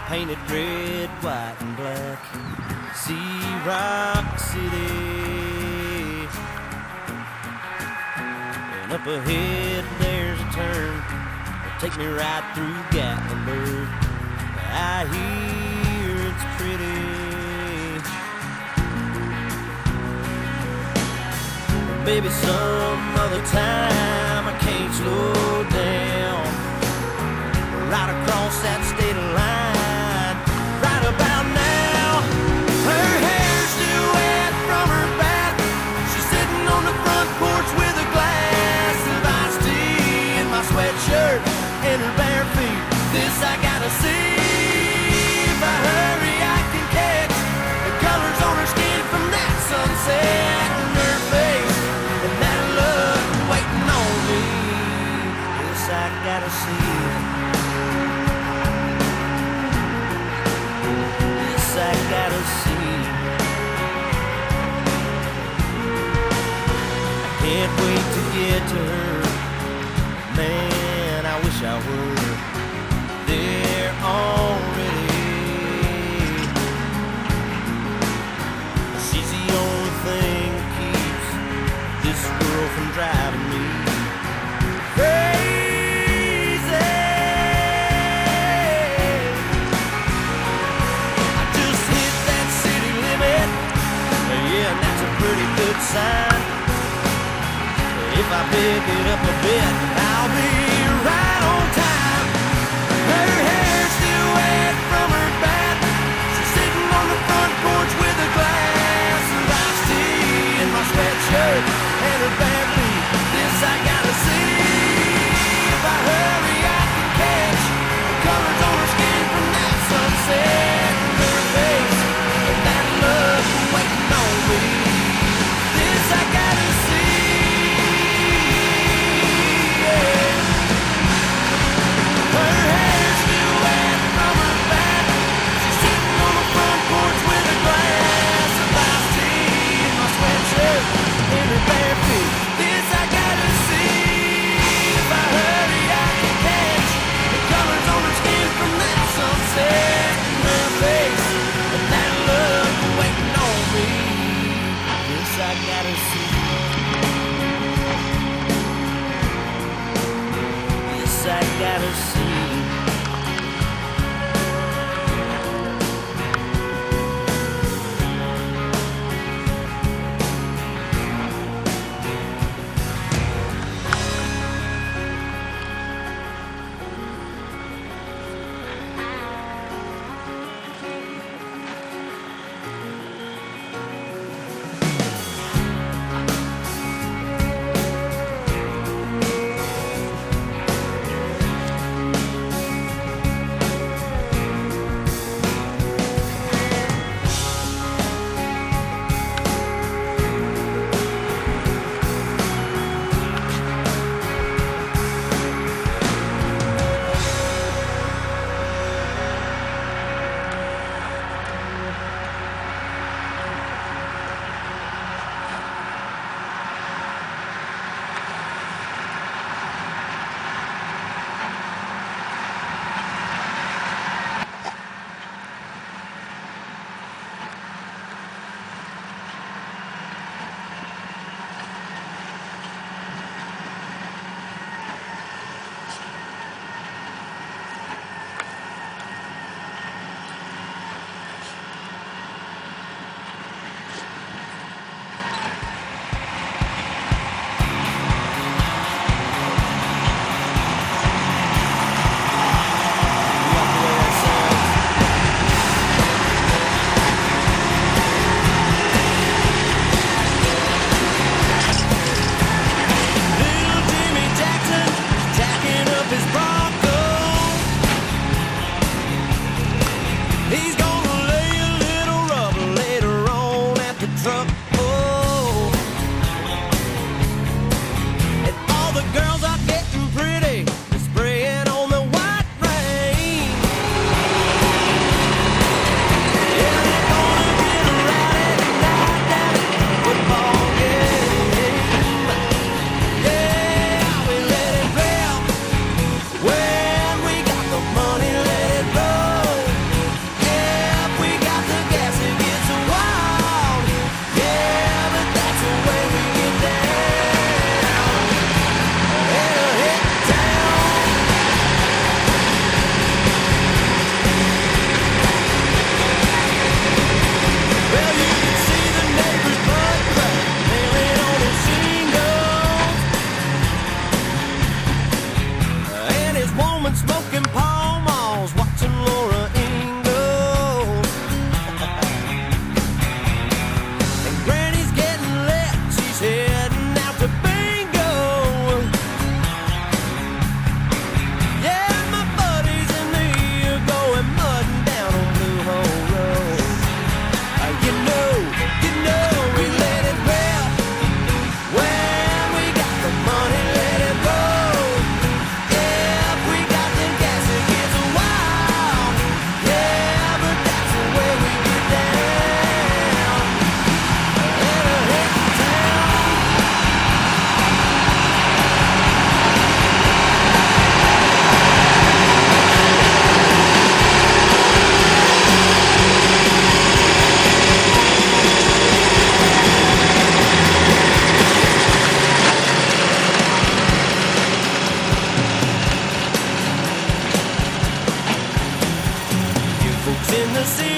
painted red, white, and black. See Rock City. And up ahead there's a turn. It'll take me right through Gatlinburg. I hear it's pretty. Maybe some other time I can't slow down. Right across that state line, right about now. Her hair's still wet from her bath. She's sitting on the front porch with a glass of iced tea in my sweatshirt and her bare feet. This I gotta see. If I hurry, I can catch the colors on her skin from that sunset on her face. And that love waiting on me. This I gotta see. This I gotta see. I can't wait to get to her. Man, I wish I were there already. She's the only thing that keeps this girl from driving me crazy. I just hit that city limit. Yeah, and that's a pretty good sign. If I pick it up a bit, I'll be right on time. Her hair's still wet from her bath. She's sitting on the front porch with a glass of iced tea in my sweatshirt and her bare feet. This I gotta see. If I hurry, I can catch the colors on her skin from that sunset and her face and that love waiting on me. This I gotta see. see